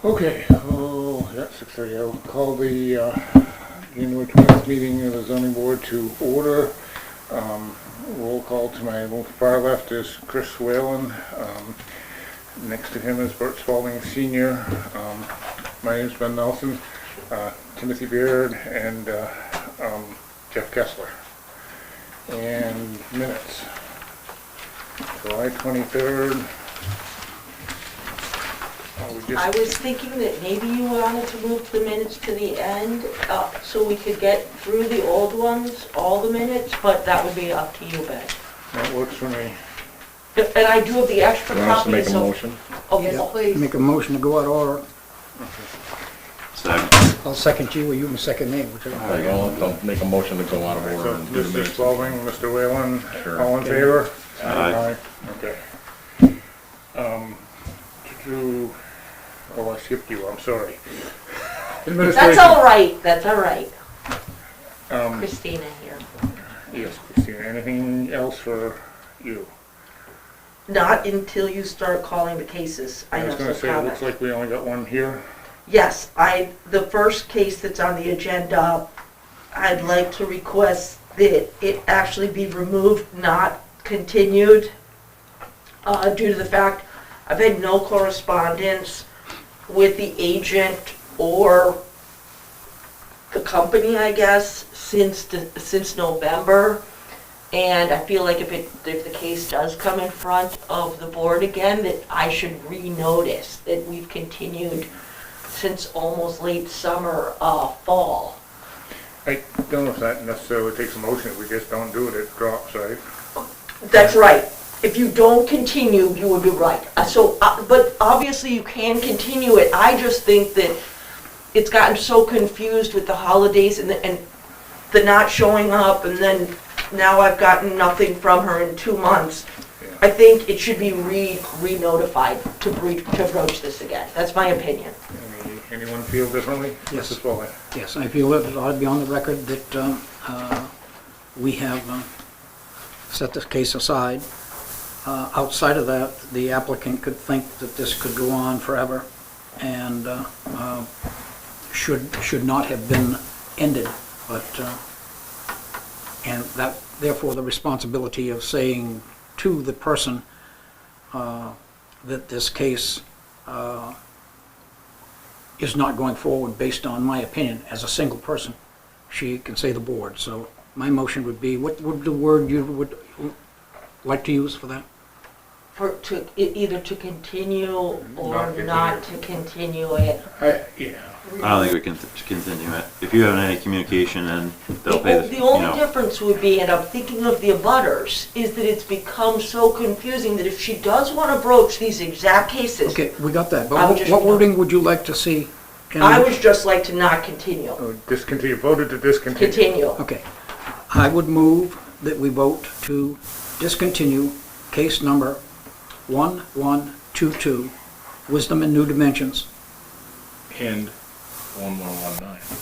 Okay, yeah, 6:30. I'll call the January 20th meeting of the zoning board to order. Roll call to my far left is Chris Whalen. Next to him is Bert Spalding Sr. My name's Ben Nelson, Timothy Beard, and Jeff Kessler. And minutes. July 23rd. I was thinking that maybe you wanted to move the minutes to the end, so we could get through the old ones, all the minutes, but that would be up to you, Ben. That works for me. And I do have the extra copies. Make a motion. Oh, Yes, yes, please. please. Make a motion to go out of order. Second. I'll second you, or you can second me, whichever. There you go. Don't make a motion to go out of order So, and do the Mr. minutes. Spalding, Mr. Whalen, Sure. all in favor? Aye. Okay. Oh, I skipped you, I'm sorry. That's all right, that's all right. Um, Christina here. yes, Christina, anything else for you? Not until you start calling the cases. I I was have gonna some say, it looks comments. like we only got one here. Yes, the first case that's on the agenda, I'd like to request that it actually be removed, not continued, due to the fact I've had no correspondence with the agent or the company, I guess, since November. And I feel like if the case does come in front of the board again, that I should re-notice that we've continued since almost late summer, fall. I don't know if that necessarily takes a motion, if we just don't do it, it drops, right? That's right. If you don't continue, you would be right. But obviously you can continue it. I just think that it's gotten so confused with the holidays and the not showing up, and then now I've gotten nothing from her in 2 months. Yeah. I think it should be re-notified to broach this again. That's my opinion. Anyone feel differently? Yes. Mrs. Spalding? Yes, I feel it ought to be on the record that we have set this case aside. Outside of that, the applicant could think that this could go on forever and should not have been ended, but and that therefore the responsibility of saying to the person that this case is not going forward based on my opinion as a single person. She can say the board. So my motion would be, what would the word you would like to use for that? Either to continue or Not not to continue it. Yeah. I don't think we can continue it. If you have any communication, then they'll pay The only difference would be, and I'm thinking of the abutters, is that it's become so confusing that if she does want to broach these exact cases, Okay, we got that, I but would just- what wording would you like to see? I would just like to not continue. Discontinue, voted to discontinue. Continue. Okay, I would move that we vote to discontinue case number 1122, Wisdom and New Dimensions. And 1119.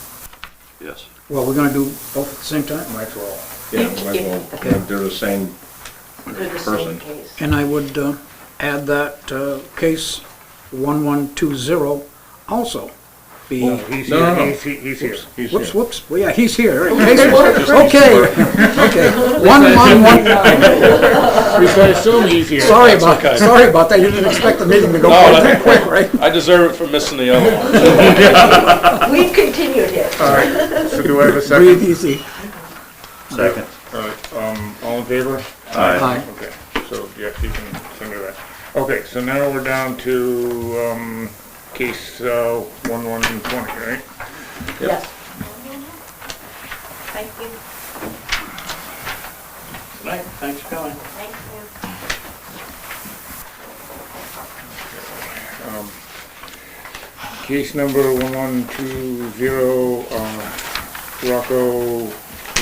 Yes. Well, we're gonna do both at the same time? Might as well. Yeah, might as well. Okay. They're the same They're the person. same case. And I would add that case 1120 also be... Oh, he's No, here, no, no. he's here. He's Whoops, here. whoops, well, yeah, he's here. Okay, okay. 111. We should assume he's here. Sorry That's about, okay. sorry about that, you didn't expect the meeting to go No, quite that's that quick, right? I deserve it for missing the other one. We've continued it. All right, so do I have a Breathe second? easy. Second. All right, all in favor? Aye. Okay, so yes, you can send her that. Okay, so now we're down to case 1120, right? Yes. Thank you. Right, thanks for coming. Thank you. Case number 1120, Rocco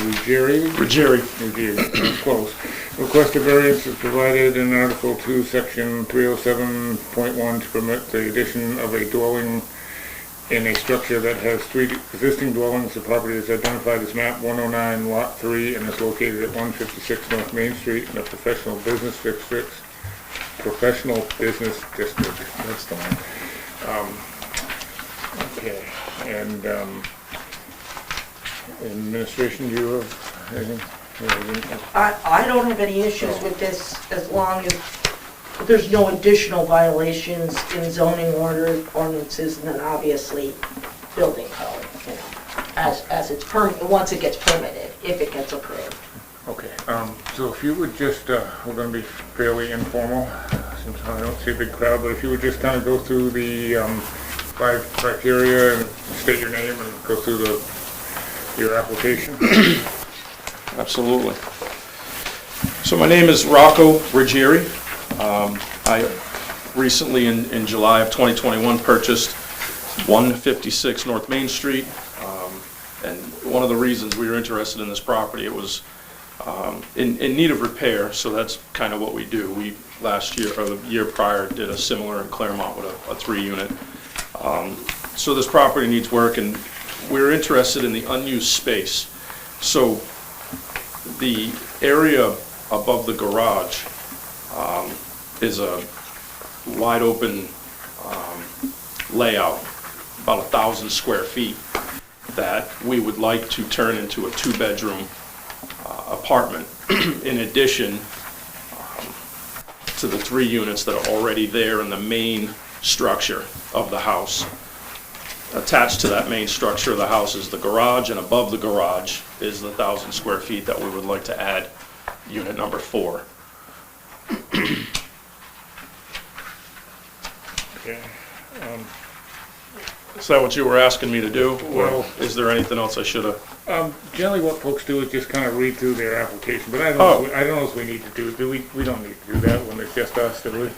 Ruggieri, close. Request a variance is provided in Article 2, Section 307.1 to permit the addition of a dwelling in a structure that has 3 existing dwellings. The property is identified as map 109, lot 3, and is located at 156 North Main Street in a professional business district. That's the one. Okay, and, administration, do you have anything? Anything? I don't have any issues with this as long as there's no additional violations in zoning ordinances, and then obviously building code, you know, as it's once it gets permitted, if it gets approved. Okay, so if you would just, we're gonna be fairly informal, since I don't see a big crowd, but if you would just kind of go through the, 5 criteria and state your name and go through your application. Absolutely. So my name is Rocco Ruggieri. I recently, in July of 2021, purchased 156 North Main Street. And one of the reasons we were interested in this property, it was in need of repair, so that's kind of what we do. We, last year, or the year prior, did a similar in Claremont with a 3-unit. So this property needs work, and we're interested in the unused space. So the area above the garage is a wide open layout, about 1,000 square feet, that we would like to turn into a 2-bedroom apartment in addition to the 3 units that are already there in the main structure of the house. Attached to that main structure of the house is the garage, and above the garage is the 1,000 square feet that we would like to add unit number 4. Okay, Is that what you were asking me to do? Or Well- is there anything else I should have? generally what folks do is just kind of read through their application, but I don't know if we need to do we? We don't need to do that when it's just us, do we?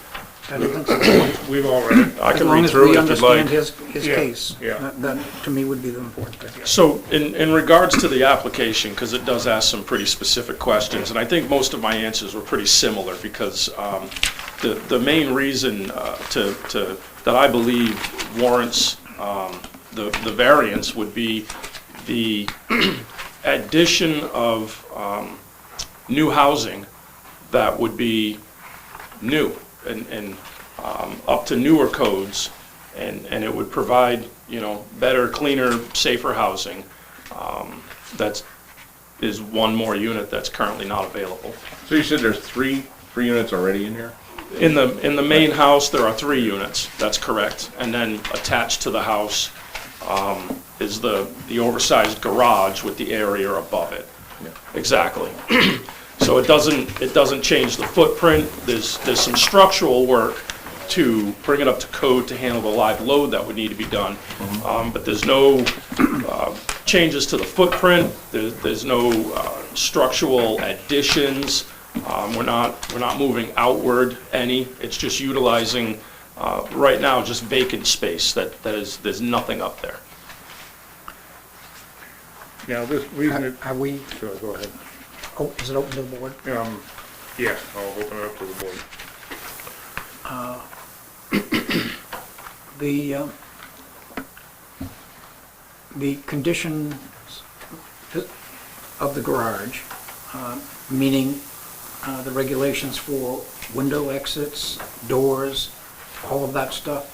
I don't think so. We've all read it. I As can long read as through we it if you'd like. understand his Yeah, case, yeah. that to me would be the important thing. So in regards to the application, because it does ask some pretty specific questions, and I think most of my answers were pretty similar, because the main reason that I believe warrants the variance would be the addition of new housing that would be new and up to newer codes, and it would provide, you know, better, cleaner, safer housing. That is one more unit that's currently not available. So you said there's three units already in here? In the main house, there are 3 units, that's correct. And then attached to the house is the oversized garage with the area above it. Yeah. Exactly. So it doesn't change the footprint. There's some structural work to bring it up to code to handle the live load that would need to be done. But there's no changes to the footprint. There's no structural additions. We're not moving outward any. It's just utilizing right now just vacant space there's nothing up there. Now, this reason Are we, sure, go ahead. oh, is it open to the board? Yes, I'll open it up to the board. The conditions of the garage, meaning the regulations for window exits, doors, all of that stuff,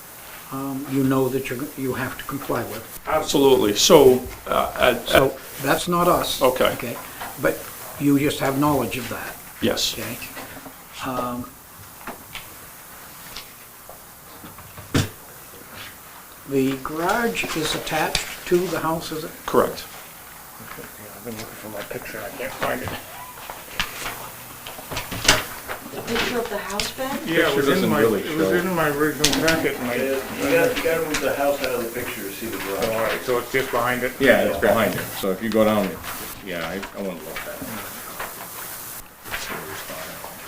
you know that you have to comply with. Absolutely. So, So that's not us. Okay. Okay, but you just have knowledge of that, yes, okay? The garage is attached to the house, is it? correct. Yeah, I've been looking for my picture, I can't find it. The picture of the house, Ben? Yeah, it was doesn't really it was show. in my original packet, and You gotta move the house out of the picture to see the all garage. right, so it's just behind it? Yeah, it's behind it, so if you go down, yeah, I wouldn't look at it.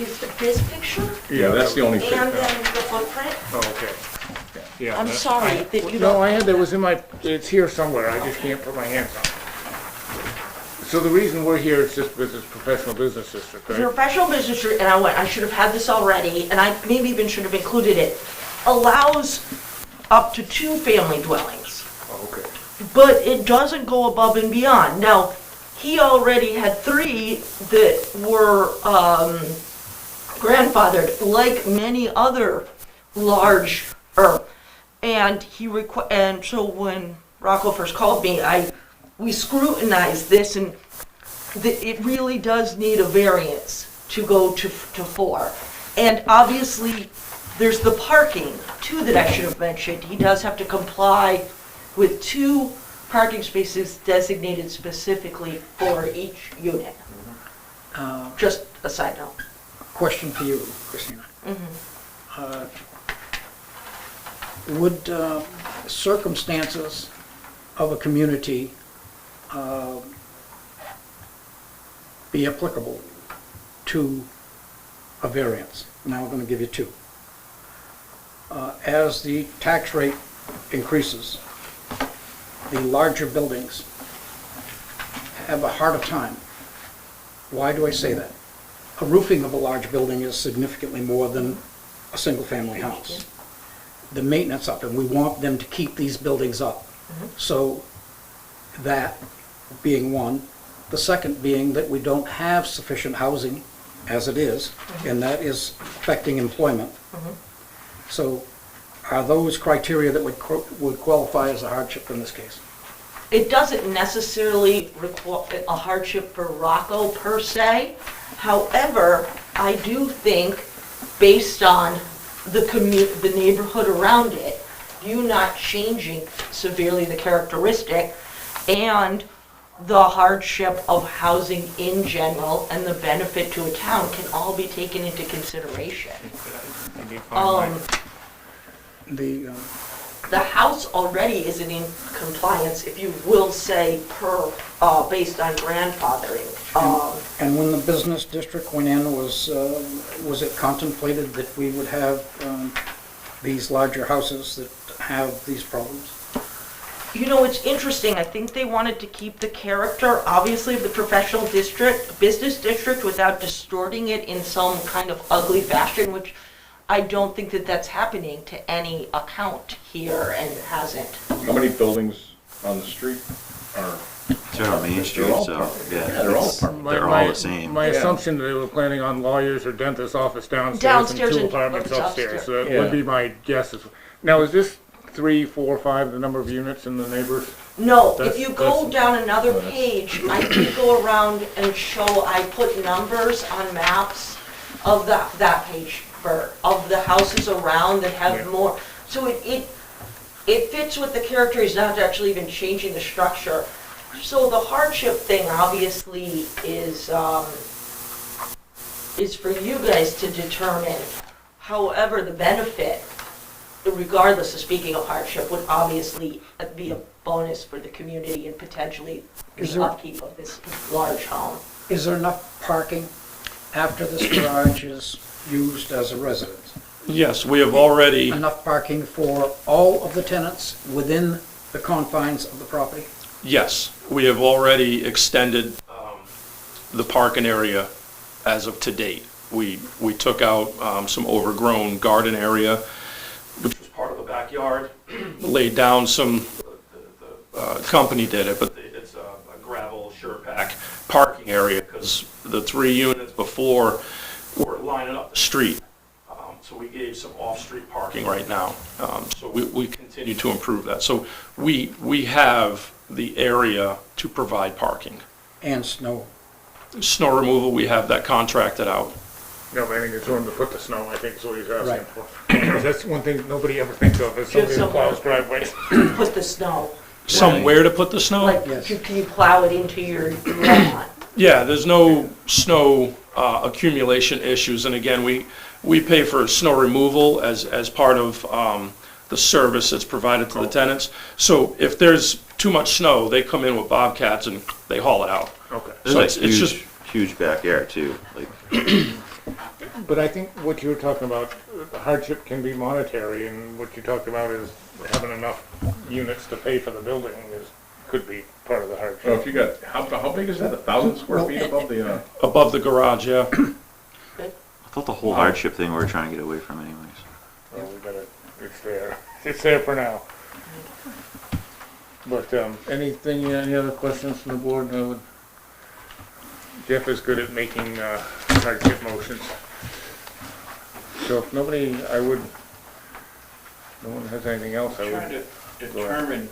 Is this picture Yeah, that's the only thing. and then the footprint? Oh, okay. Yeah. I'm that- sorry that you No, don't. I had, that was in my, it's here somewhere, I just can't put my hands on it. So the reason we're here is just because it's professional business district, right? Professional business district, and I should have had this already, and I maybe even should have included it, allows up to 2 family dwellings, Oh, okay. but it doesn't go above and beyond. Now, he already had 3 that were grandfathered, like many other large And and so when Rocco first called me, we scrutinized this, and it really does need a variance to go to 4. And obviously, there's the parking too that I should have mentioned. He does have to comply with 2 parking spaces designated specifically for each unit. Just a side note. Question for you, Christina. Would circumstances of a community be applicable to a variance? Now I'm going to give you 2. As the tax rate increases, the larger buildings have a harder time. Why do I say that? A roofing of a large building is significantly more than a single-family house. The maintenance up, and we want them to keep these buildings up. So that being one. The second being that we don't have sufficient housing as it is, and that is affecting employment. So are those criteria that would qualify as a hardship in this case? It doesn't necessarily require a hardship for Rocco per se. However, I do think, based on the neighborhood around it, you not changing severely the characteristic, and the hardship of housing in general and the benefit to a town can all be taken into consideration. The house already isn't in compliance, if you will say, based on grandfathering. And when the business district went in, was it contemplated that we would have these larger houses that have these problems? You know, it's interesting. I think they wanted to keep the character, obviously, of the professional district, business district, without distorting it in some kind of ugly fashion, which I don't think that that's happening to any account here, and it hasn't. How many buildings on the street are? They're on Main Street, all so, apartments. yeah. Yeah, they're all it's- apartments. They're all the same. My Yeah. assumption that they were planning on lawyers or dentist office downstairs Downstairs and 2 and apartments upstairs. upstairs. So that Yeah. would be my guess. Now, is this 3, 4, 5, the number of units in the neighbors? No, if That's- you go that's- down another page, I did go around and show, I put numbers on maps of that page of the houses around that have Yeah. more. So it fits with the character, he's not actually even changing the structure. So the hardship thing obviously is for you guys to determine. However, the benefit, regardless of speaking of hardship, would obviously be a bonus for the community and potentially Is the there- upkeep of this large home. Is there enough parking after this garage is used as a residence? Yes, we have already, Enough parking for all of the tenants within the confines of the property? yes, we have already extended the parking area as of to date. We took out some overgrown garden area, which was part of the backyard, laid down some, the company did it, but it's a gravel SurePack parking area, because the 3 units before were lining up the street. So we gave some off-street parking right now. So we continue to improve that. So we have the area to provide parking. And snow? Snow removal, we have that contracted out. No, but I think it's room to put the snow, I think is what he's asking Right. for. Because that's one thing nobody ever thinks of, is somebody that somewhere. plows driveways. Put the snow, Somewhere to put the snow? like, Yes. can you plow it into your lawn? Yeah, there's no snow accumulation issues. And again, we pay for snow removal as part of the service that's provided to the tenants. So if there's too much snow, they come in with bobcats and they haul it out. Okay. There's So a it's just- huge backyard too, like, But I think what you were talking about, hardship can be monetary, and what you talked about is having enough units to pay for the building could be part of the So hardship. if you got, how big is that, 1,000 square feet above the, Above the garage, yeah. I thought the whole hardship thing we were trying to get away from anyways. Well, we gotta, it's there. It's there for now. But, any other questions from the board? Jeff is good at making hardship motions. So if nobody, I would no one has anything else, I Trying would, to determine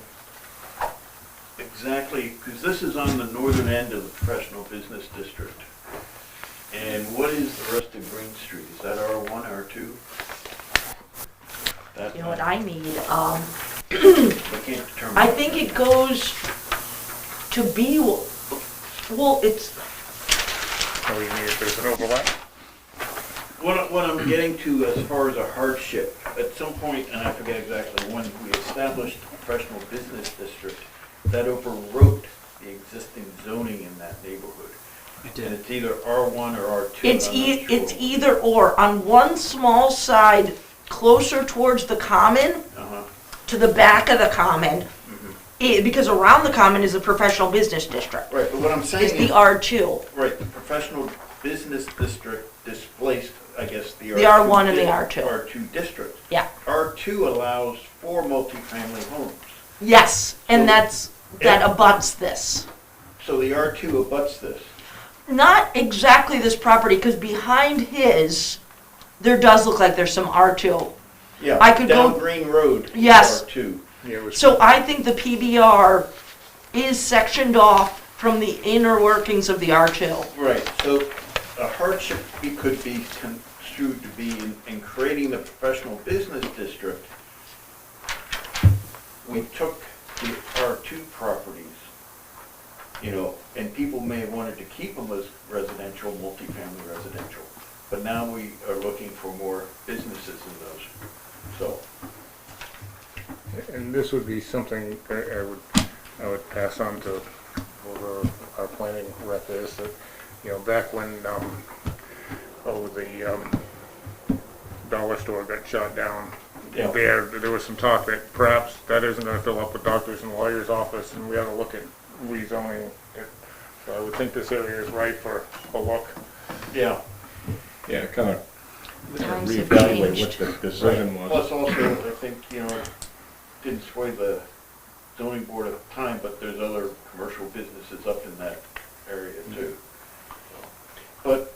exactly, because this is on the northern end of the professional business district. And what is the rest of Green Street? Is that R1, R2? That, You know what I need? I can't determine. I think it goes to B, well, it's, oh, you mean if there's an overlap? What I'm getting to as far as a hardship, at some point, and I forget exactly when, we established a professional business district that overwrote the existing zoning in that neighborhood. It And did. it's either R1 or R2. it's I'm not it's sure. either or. On one small side, closer towards the common, Uh-huh. to the back of the common, because around the common is a professional business district. Right, but what I'm It's saying the is, R2. right, the professional business district displaced, I guess, the The R1 and the R2. R2 district. Yeah. R2 allows 4 multifamily homes. Yes, and So- that abuts this. So the R2 abuts this. Not exactly this property, because behind his, there does look like there's some R2. Yeah, I could down go- Green Road is Yes. R2. Yeah, it was, So I think the PBR is sectioned off from the inner workings of the R2. Right, so a hardship could be construed to be in creating the professional business district. We took the R2 properties, you know, and people may have wanted to keep them as residential, multifamily residential. But now we are looking for more businesses in those, so. and this would be something I would pass on to whoever our planning rep is, that, you know, back when, the dollar store got shot down, Yeah. there was some talk that perhaps that isn't gonna fill up with doctors and lawyers' office, and we ought to look at rezoning it. So I would think this area is right for a look. Yeah. Yeah, kind of Times have reevaluate changed. what the decision was. Plus also, I think, you know, it didn't sway the zoning board at the time, but there's other commercial businesses up in that area too. But,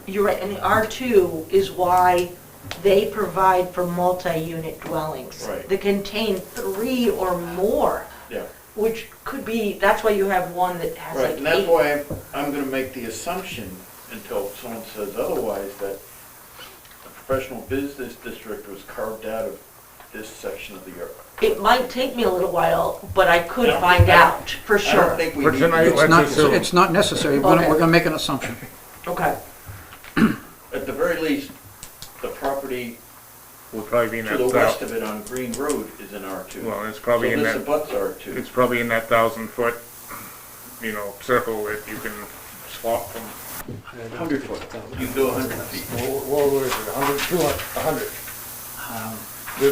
You're right, and the R2 is why they provide for multi-unit dwellings. Right. That contain 3 or more, yeah, which could be, that's why you have one that has right, like and that's 8. why I'm gonna make the assumption, until someone says otherwise, that the professional business district was carved out of this section of the area. It might take me a little while, but I could I don't find think- out, for I sure. don't think we For need to tonight, go- It's let's not, assume. it's not necessary, Okay. we're gonna make an assumption. Okay. At the very least, the property Would probably be in to the that, west of it on Green Road is in R2. well, it's probably in So that, this abuts R2. it's probably in that 1,000-foot, you know, circle that you can swap from. 100 foot, you can go 100 feet. What was it, 100, 200, 100? Um,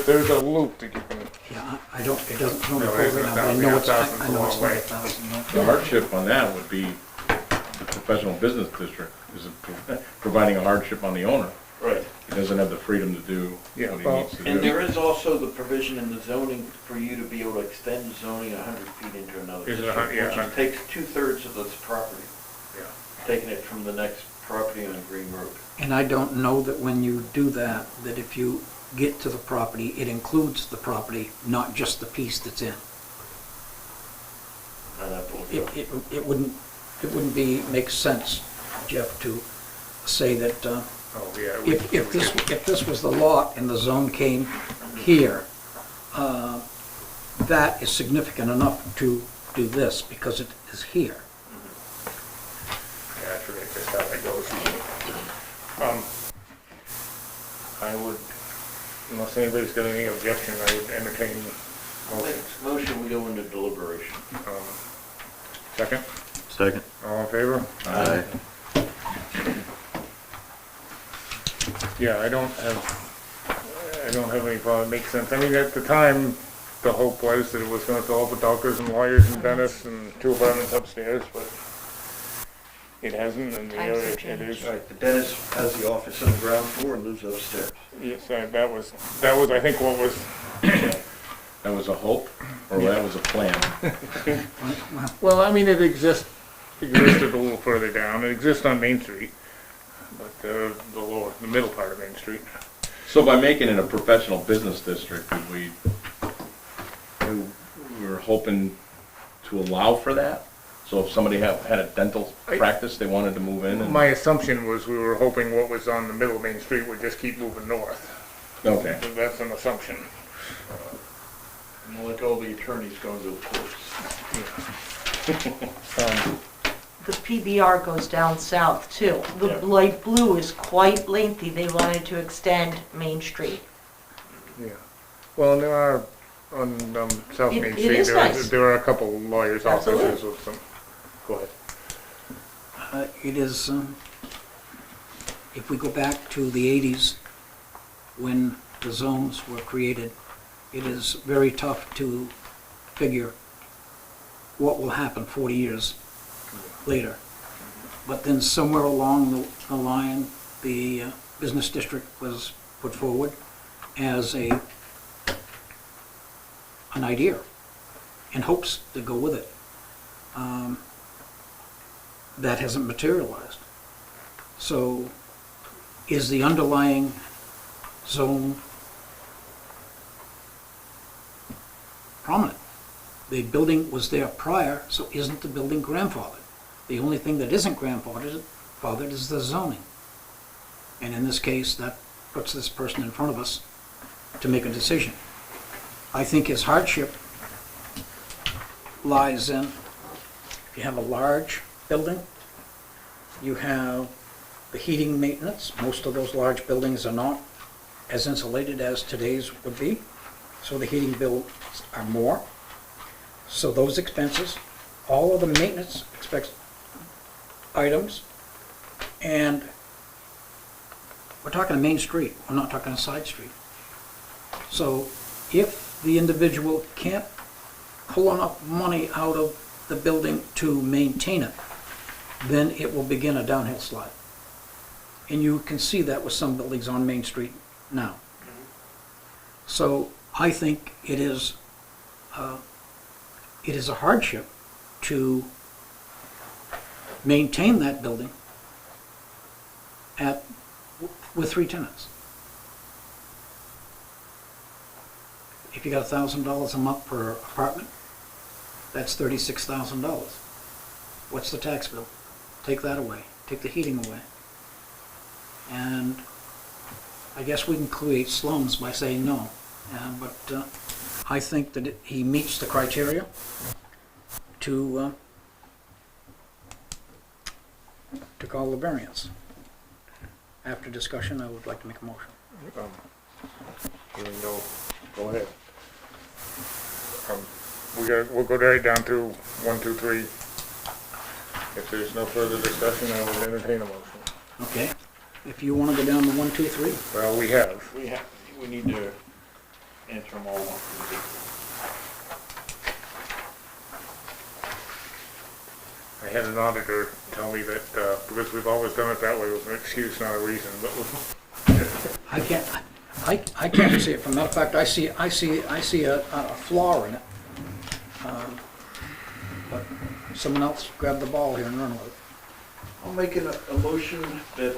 There's a loop that you can, Yeah, I don't, it doesn't, I don't No, recall it's right not now, but I that, know yeah, it's, 1,000 I know it's is a not long way. 1,000, no. The hardship on that would be the professional business district is providing a hardship on the owner. Right. He doesn't have the freedom to do Yeah, what he well, needs to And do. there is also the provision in the zoning for you to be able to extend zoning 100 feet into another Is it a district, hun- yeah, which hun- takes 2/3 of this property, yeah. taking it from the next property on Green Road. And I don't know that when you do that, that if you get to the property, it includes the property, not just the piece that's in. I'd have to look It, it up. it wouldn't be, make sense, Jeff, to say that, Oh, yeah. if this was the lot and the zone came here, that is significant enough to do this, because it is here. Yeah, I forget just how that goes. I would, unless anybody's got any objection, I would entertain motions. Next motion, we go into deliberation. Second, Second. all in favor? Aye. Yeah, I don't have any problem, it makes sense. I mean, at the time, the hope was that it was gonna fill up with doctors and lawyers and dentists and 2 apartments upstairs, but it hasn't, and the Times area, have it changed. is. Right, the dentist has the office on the ground floor and lives upstairs. Yes, that was, I think, what was, That was a hope, or that was a plan? well, I mean, it existed a little further down. It exists on Main Street, but the middle part of Main Street. So by making it a professional business district, we were hoping to allow for that? So if somebody had a dental practice, they wanted to move in and... My assumption was we were hoping what was on the middle of Main Street would just keep moving north. Okay. That's an assumption. Like all the attorneys going to the courts. The PBR goes down south too. The Yeah. light blue is quite lengthy. They wanted to extend Main Street. Yeah. Well, and there are, on South It- Main it Street, is nice. there are a couple lawyers' Absolutely. offices with some, go ahead. It is, if we go back to the 80s, when the zones were created, it is very tough to figure what will happen 40 years later. But then somewhere along the line, the business district was put forward as an idea in hopes to go with it. That hasn't materialized. So is the underlying zone prominent? The building was there prior, so isn't the building grandfathered? The only thing that isn't grandfathered is the zoning. And in this case, that puts this person in front of us to make a decision. I think his hardship lies in, if you have a large building, you have the heating maintenance. Most of those large buildings are not as insulated as today's would be, so the heating bills are more. So those expenses, all of the maintenance items, and we're talking a main street, we're not talking a side street. So if the individual can't pull enough money out of the building to maintain it, then it will begin a downhill slide. And you can see that with some buildings on Main Street now. So I think it is a hardship to maintain that building with 3 tenants. If you got $1,000 a month per apartment, that's $36,000. What's the tax bill? Take that away. Take the heating away. And I guess we can create slums by saying no. But I think that he meets the criteria to call the variance. After discussion, I would like to make a motion. Go ahead. We'll go right down through 1, 2, 3. If there's no further discussion, I will entertain a motion. Okay? If you want to go down to 1, 2, 3. Well, we have. We need to answer them all. I had an auditor tell me that, because we've always done it that way, with an excuse, not a reason, but I can't see it. From that fact, I see a flaw in it. But someone else grab the ball here and run with it. I'll make a motion that,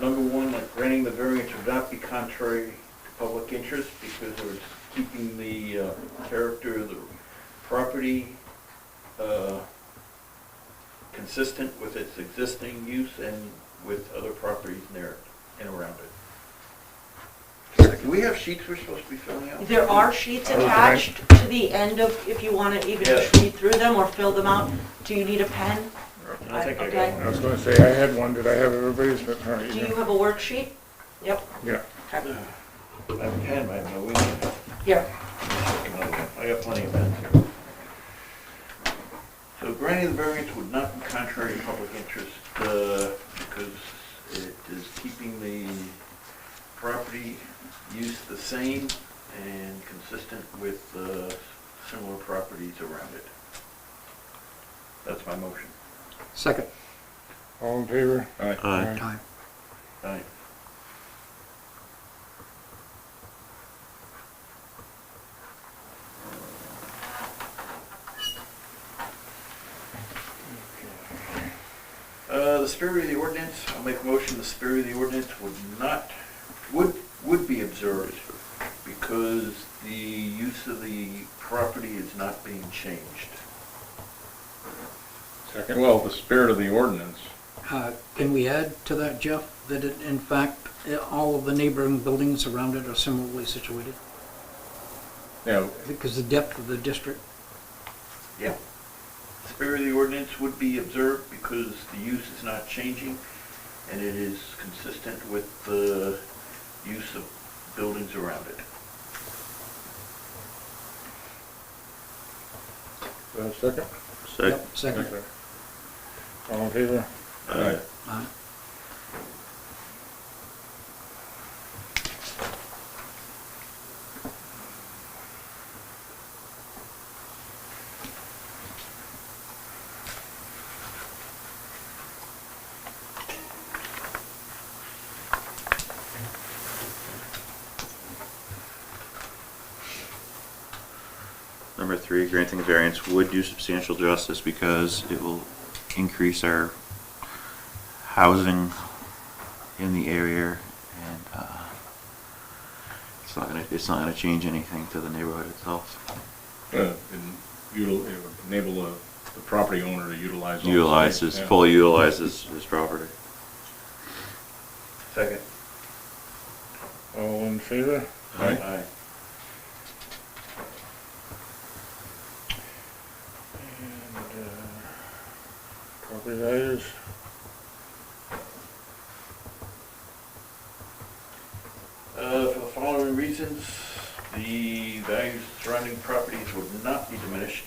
number one, that granting the variance would not be contrary to public interest because it was keeping the character of the property consistent with its existing use and with other properties near and around it. Do we have sheets we're supposed to be filling out? There are sheets Okay. attached to the end of, if you want to even Yeah. just read through them or fill them out. Do you need a pen? I think I got Okay. I one. was gonna say, I had one, did I have everybody's, but, all right, Do you have a worksheet? Yep. yeah. Okay. I have a pen, I have no ink. Here. I got plenty of pens here. So granting the variance would not be contrary to public interest, because it is keeping the property use the same and consistent with similar properties around it. That's my motion. Second. All in favor? Aye. Time. Aye. The spirit of the ordinance, I'll make a motion, the spirit of the ordinance would observed because the use of the property is not being changed. Second. Well, the spirit of the ordinance, Can we add to that, Jeff, that it, in fact, all of the neighboring buildings around it are similarly situated? you know, Because the depth of the district, Yeah. Spirit of the ordinance would be observed because the use is not changing and it is consistent with the use of buildings around it. Second? Second. second. All in favor? Aye. Aye. Number 3, granting a variance would do substantial justice because it will increase our housing in the area, and it's not gonna change anything to the neighborhood itself. and it would enable the property owner to utilize all the Utilize space, his, yeah. fully utilize his property. Second. All in favor? Aye. And, property values? For the following reasons, the values of surrounding properties would not be diminished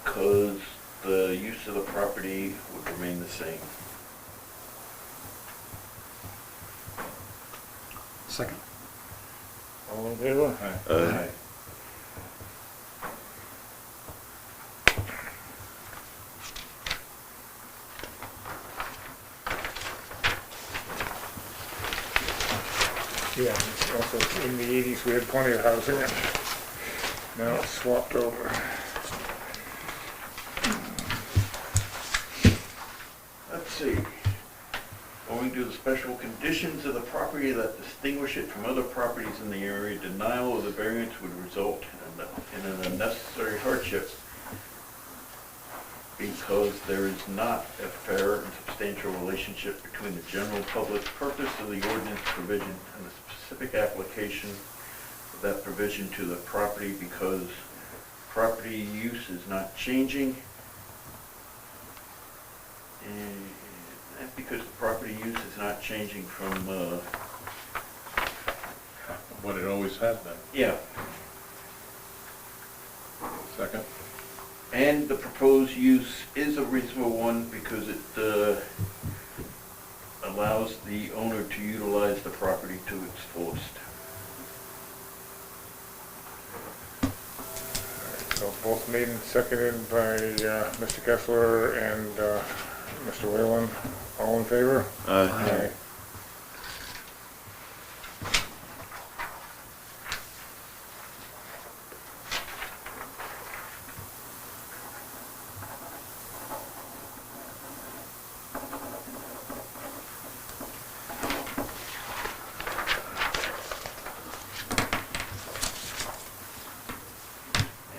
because the use of the property would remain the same. Second. All in favor? Aye. Yeah, it's also in the 80s, we had plenty of housing, and now it's swapped over. Let's see. Owing to the special conditions of the property that distinguish it from other properties in the area, denial of the variance would result in an unnecessary hardship because there is not a fair and substantial relationship between the general public purpose of the ordinance provision and the specific application of that provision to the property because property use is not changing. And because the property use is not changing from, What it always has been. yeah, Second? and the proposed use is a reasonable one because it allows the owner to utilize the property to its fullest. So both made and seconded by Mr. Kessler and Mr. Whalen. All in favor? Aye.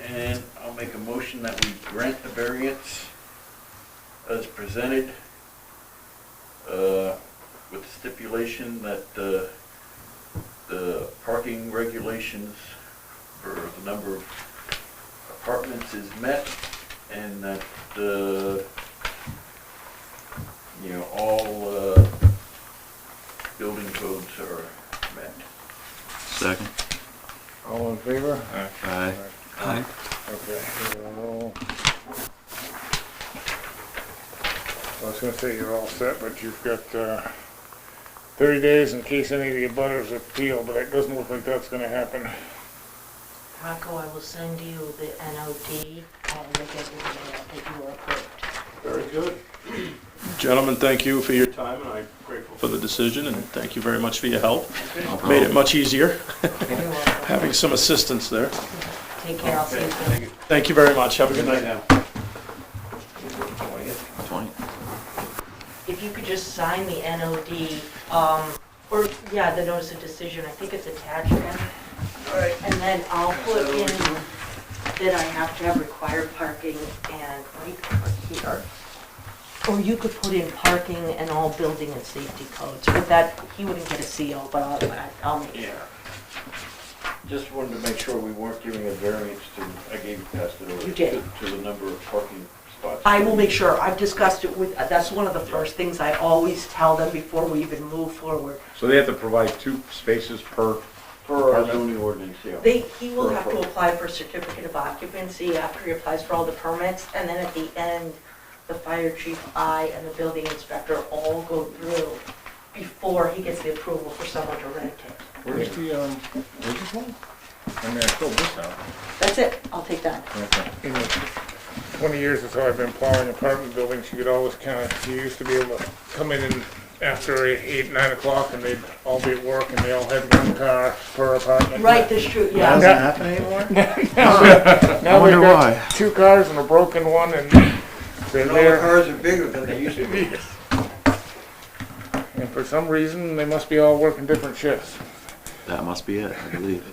And I'll make a motion that we grant the variance as presented, with the stipulation that the parking regulations for the number of apartments is met, and that, all building codes are met. Second. All in favor? Aye. Aye. Okay. Well, I was gonna say you're all set, but you've got 30 days in case any of the abutters appeal, but it doesn't look like that's gonna happen. Rocco, I will send you the NOD and look at that you are approved. Very good. Gentlemen, thank you for your time, and I'm grateful for the decision, and thank you very much for your help. No Made problem. it much easier, You're welcome. having some assistance there. Take care, I'll see you soon. Thank you very much, have a good night now. 20. If you could just sign the NOD, Or, yeah, the notice of decision, I think it's attached then. Right. And then I'll put in that I have to have required parking and, right here. Or you could put in parking and all building and safety codes. With that, he wouldn't get a CO, but I'll make sure. Yeah. Just wanted to make sure we weren't giving a variance to, I gave, passed it over. You did. To the number of parking spots. I will make sure, I've discussed it with, that's one of the first things I always tell them before we even move forward. So they have to provide 2 spaces per, For our Apartment. zoning ordinance, yeah. He will have to apply for a certificate of occupancy after he applies for all the permits, and then at the end, the fire chief, I, and the building inspector all go through before he gets the approval for someone to rent it. where's this one? I mean, I filled this out. That's it, I'll take that. Okay. In the 20 years or so I've been plowing apartment buildings, you could always you used to be able to come in and after 8, 9 o'clock and they'd all be at work and they all had one car per apartment. Right, that's true, yeah. Doesn't happen anymore? Now wonder we've got why. 2 cars and a broken one and they're And all the there. cars are bigger than they used to be. And for some reason, they must be all working different shifts. That must be it, I believe.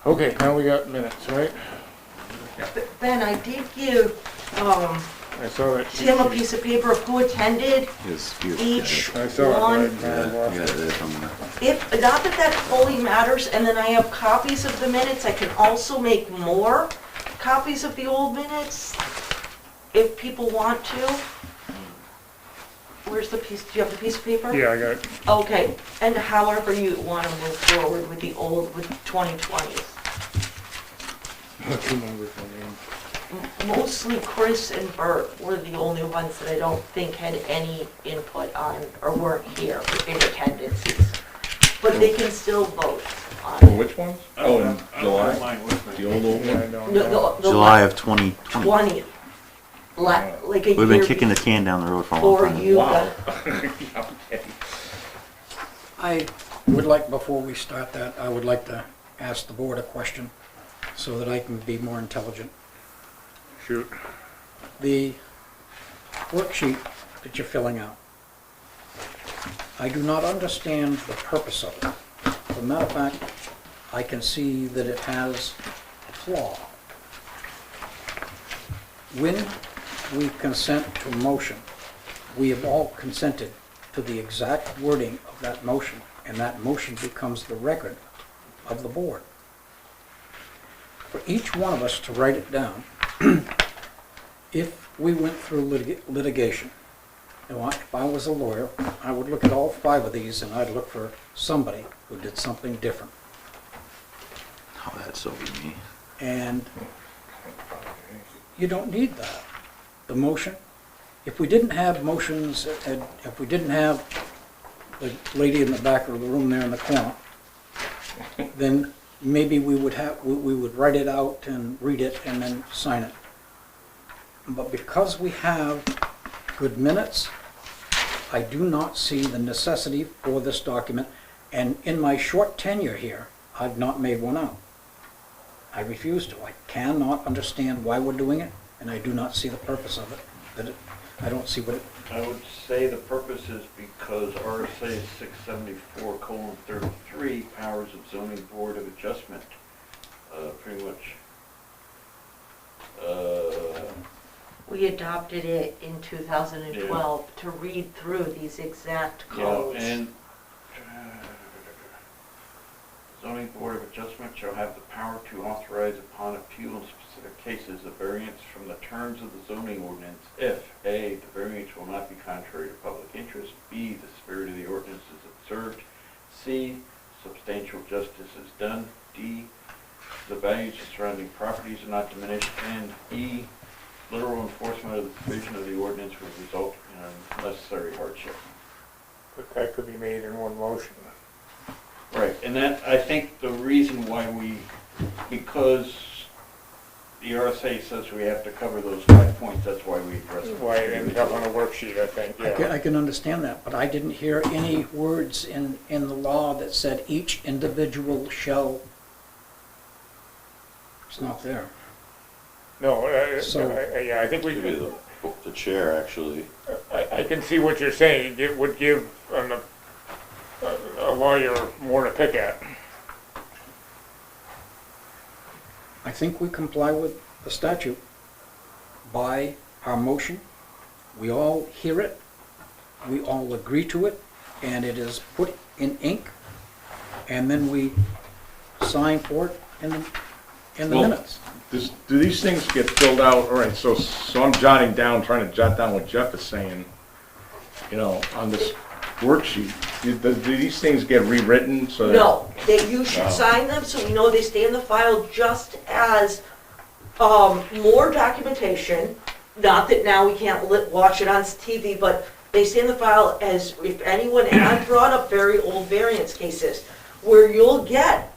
Okay, now we got minutes, right? Ben, I did give, I saw that. Tim a piece of paper of who attended each I saw it, one. but I Yeah, lost yeah, it. it is somewhere. If, not that that fully matters, and then I have copies of the minutes, I can also make more copies of the old minutes, if people want to. Where's the piece, do you have the piece of paper? Yeah, I got it. Okay, and however you want to move forward with the old, with 2020. Two numbers, I mean. Mostly Chris and Bert were the only ones that I don't think had any input on, or weren't here in attendances. But they can still vote on Oh, it. which ones? Oh, in July? Mine with me. The old Yeah, I one? don't No, know. the July of 2020. 20th. Like a year. We've been kicking the can down the road for a long before time. you Wow. got, Okay. I would like, before we start that, I would like to ask the board a question so that I can be more intelligent. Shoot. The worksheet that you're filling out, I do not understand the purpose of it. As a matter of fact, I can see that it has a flaw. When we consent to a motion, we have all consented to the exact wording of that motion, and that motion becomes the record of the board. For each one of us to write it down, if we went through litigation, if I was a lawyer, I would look at all 5 of these and I'd look for somebody who did something different. Oh, that'd so be me. And you don't need that. The motion, if we didn't have motions, and if we didn't have the lady in the back of the room there in the corner, then maybe we would write it out and read it and then sign it. But because we have good minutes, I do not see the necessity for this document, and in my short tenure here, I've not made one out. I refuse to. I cannot understand why we're doing it, and I do not see the purpose of it. I don't see what it, I would say the purpose is because RSA 674:33, powers of zoning board of adjustment, pretty much, we adopted it in 2012 to read through these exact yeah, codes. and zoning board of adjustment shall have the power to authorize upon appeal in specific cases a variance from the terms of the zoning ordinance if A, the variance will not be contrary to public interest, B, the spirit of the ordinance is observed, C, substantial justice is done, D, the values of surrounding properties are not diminished, and E, literal enforcement of the provision of the ordinance would result in unnecessary hardship. But that could be made in one motion. Right, and that, I think the reason why because the RSA says we have to cover those 5 points, that's why we address it. Why it ended up on a worksheet, I think, yeah. I can understand that, but I didn't hear any words in the law that said each individual shall. It's not there. No, So- yeah, I think we, The chair, actually. I can see what you're saying. It would give a lawyer more to pick at. I think we comply with the statute by our motion. We all hear it, we all agree to it, and it is put in ink, and then we sign for it in the Well, minutes. Do these things get filled out, all right, so I'm jotting down, trying to jot down what Jeff is saying, you know, on this worksheet. Do these things get rewritten so that? No, that you should Oh. sign them so we know they stay in the file just as, more documentation. Not that now we can't watch it on TV, but they stay in the file as if anyone, and I've brought up very old variance cases, where you'll get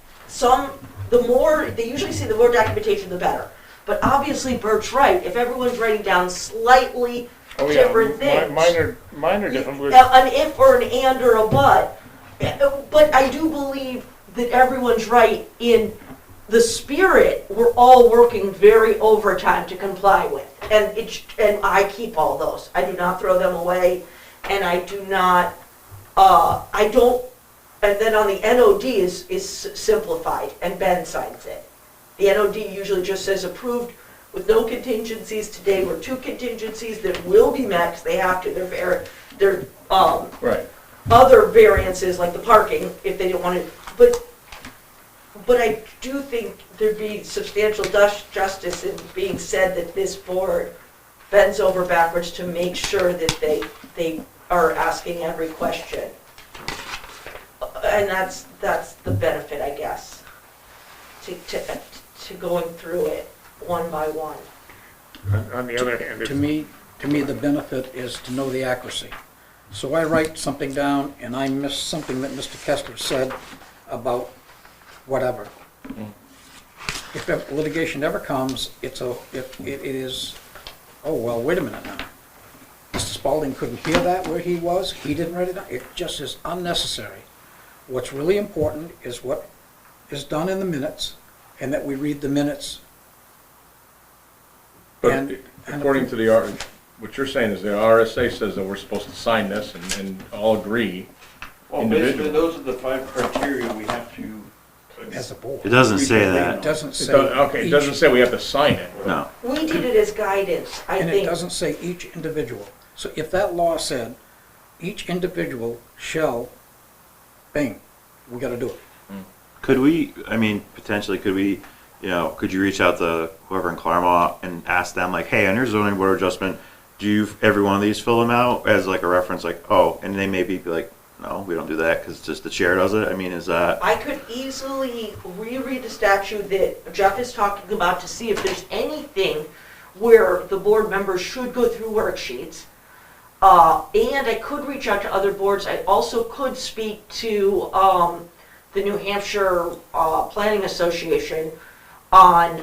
they usually say the more documentation, the better. But obviously Bert's right, if everyone's writing down slightly Oh, yeah, different things. Minor different. An if or an and or a but. But I do believe that everyone's right in the spirit. We're all working very overtime to comply with. And I keep all those. I do not throw them away. And I do not, I don't, and then on the NOD is simplified and Ben signs it. The NOD usually just says approved with no contingencies. Today were 2 contingencies that will be met because they have to. They're Right. other variances like the parking if they didn't want to. But I do think there'd be substantial justice in being said that this board bends over backwards to make sure that they are asking every question. And that's the benefit, I guess, to going through it one by one. On the other hand, To me, the benefit is to know the accuracy. So I write something down and I miss something that Mr. Kessler said about whatever. If litigation ever comes, it is, oh, well, wait a minute now. Mr. Spalding couldn't hear that where he was, he didn't write it down, it just is unnecessary. What's really important is what is done in the minutes, and that we read the minutes. But And- according to what you're saying is the RSA says that we're supposed to sign this and all agree. Well, basically, Individual. those are the 5 criteria we have to. As a board. It doesn't say It that, doesn't It say. okay, it doesn't each- say we have to sign it. no. We did it as guidance, I And it think. doesn't say each individual. So if that law said, each individual shall, bang, we gotta do it. Could we, I mean, potentially, could we, could you reach out to whoever in Claremont and ask them, like, hey, on your zoning board adjustment, do you, every one of these fill them out as like a reference, like, oh, and they maybe be like, no, we don't do that because just the chair does it? I mean, is that, I could easily reread the statute that Jeff is talking about to see if there's anything where the board members should go through worksheets. And I could reach out to other boards. I also could speak to the New Hampshire Planning Association on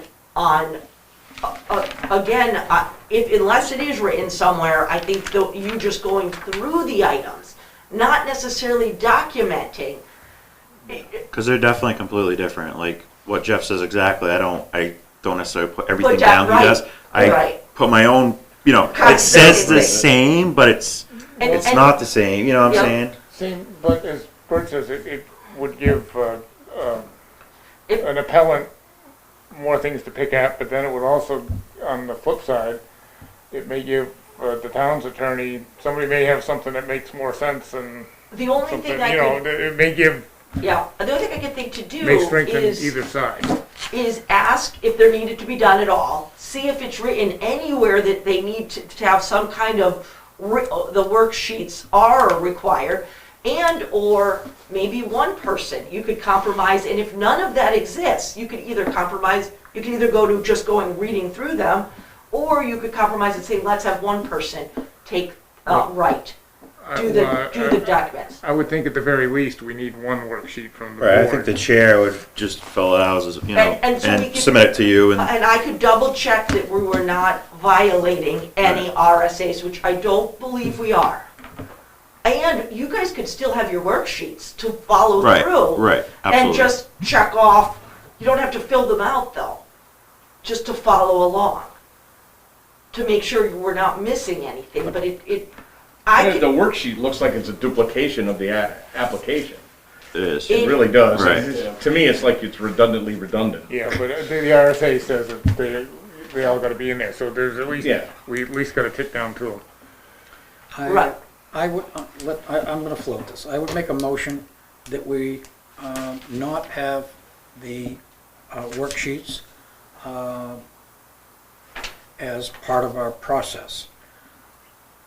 again, unless it is written somewhere, I think you just going through the items, not necessarily documenting. because they're definitely completely different. Like what Jeff says exactly, I don't necessarily put everything that down he right, does. I right. put my own, it Concept says the thing. same, but it's And- not the same, you know what I'm Yep. saying? Same, but as Bert says, it would give If- an appellant more things to pick at, but then it would also, on the flip side, it may give the town's attorney, somebody may have something that makes more sense and The only something, thing I could, it may give, yeah, the only thing I could think to do may strengthen is either side. ask if there needed to be done at all, see if it's written anywhere that they need to have some kind of, the worksheets are required, and or maybe one person, you could compromise, and if none of that exists, you could either compromise, you could either go to just going reading through them, or you could compromise and say, let's have one person take, do the documents. I would think at the very least, we need one worksheet from the Right, board. I think the chair would just fill it out as, And so we and could- submit it to you and. And I could double check that we were not violating any RSAs, which I don't believe we are. And you guys could still have your worksheets to follow Right, through. right, And absolutely. just check off, you don't have to fill them out though, just to follow along. To make sure we're not missing anything, but I And the could, worksheet looks like it's a duplication of the application. It is. It really does. Right. To me, it's like it's redundantly redundant. Yeah, but the RSA says that they all gotta be in there, so there's at least, Yeah. we at least gotta tick down two of them. Right. I would, I'm gonna float this. I would make a motion that we not have the worksheets as part of our process.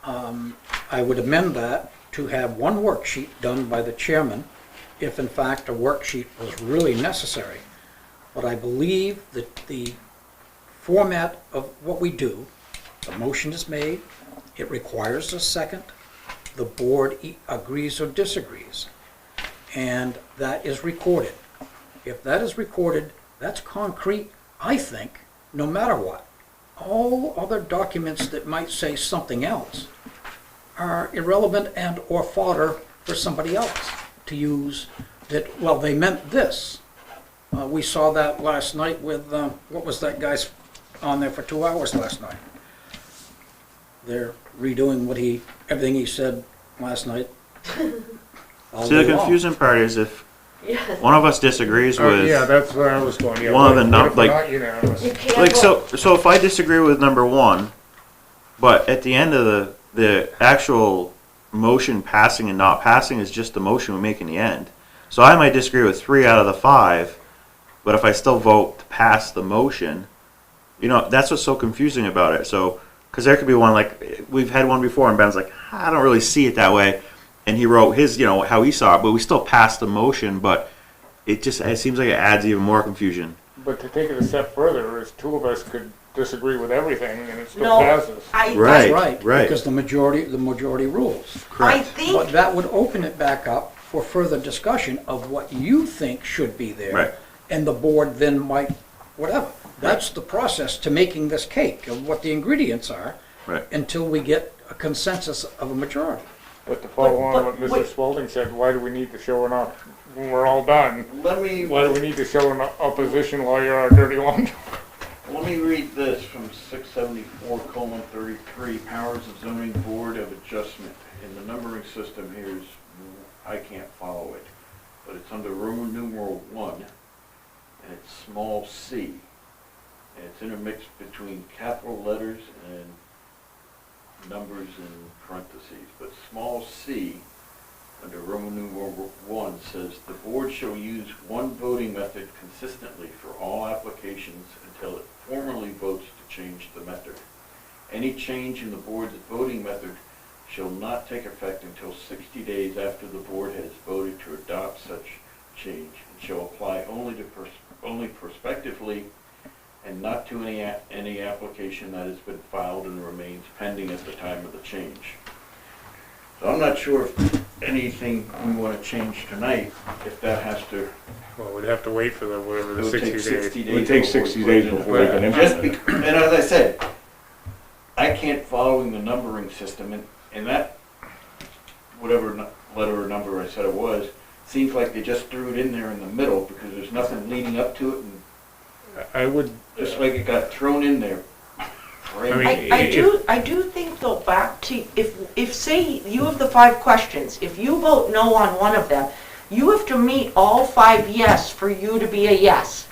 I would amend that to have one worksheet done by the chairman if in fact a worksheet was really necessary. But I believe that the format of what we do, the motion is made, it requires a second, the board agrees or disagrees, and that is recorded. If that is recorded, that's concrete, I think, no matter what. All other documents that might say something else are irrelevant and or fodder for somebody else to use that, well, they meant this. We saw that last night with, what was that guy's on there for 2 hours last night? They're redoing everything he said last night. all See, the day long. confusing part is if Yes. one of us disagrees Oh, with, yeah, that's where I was going, yeah. one of the what num- if we're like- not unanimous? You can't like, vote. so if I disagree with number one, but at the end of the actual motion passing and not passing is just the motion we make in the end. So I might disagree with 3 out of the 5, but if I still vote to pass the motion, that's what's so confusing about it. So, because there could be one, like, we've had one before, and Ben's like, I don't really see it that way. And he wrote his, how he saw it, but we still passed the motion, but it seems like it adds even more confusion. But to take it a step further, is two of us could disagree with everything and it still No, passes. I, Right. That's right, because the majority rules. I But think, that would open it back up for further discussion of what you think should be there. Right. And the board then might, whatever. That's the process to making this cake, of what the ingredients are, Right. until we get a consensus of a majority. But to follow on but what wait. Mrs. Spalding said, why do we need to show when we're all done? Let me need to show an opposition while you're our dirty laundry? read this from 674:33, Powers of Zoning Board of Adjustment. And the numbering system here is, I can't follow it, but it's under Roman numeral 1, and it's small c. And it's intermixed between capital letters and numbers in parentheses. But small c, under Roman numeral 1, says, the board shall use one voting method consistently for all applications until it formally votes to change the method. Any change in the board's voting method shall not take effect until 60 days after the board has voted to adopt such change, and shall apply only prospectively and not to any application that has been filed and remains pending at the time of the change. So I'm not sure if anything we want to change tonight, if that has to, Well, we'd have to wait for whatever it the would 60 take days. 60 days. It would take before we 60 put it days into before we can effect. implement it. And as I said, I can't following the numbering system, and that, whatever letter or number I said it was, seems like they just threw it in there in the middle because there's nothing leading up to it, and I would, just like it got thrown in there. I mean, I do think though, back to, if say you have the 5 questions, if you vote no on one of them, you have to meet all 5 yes for you to be a yes.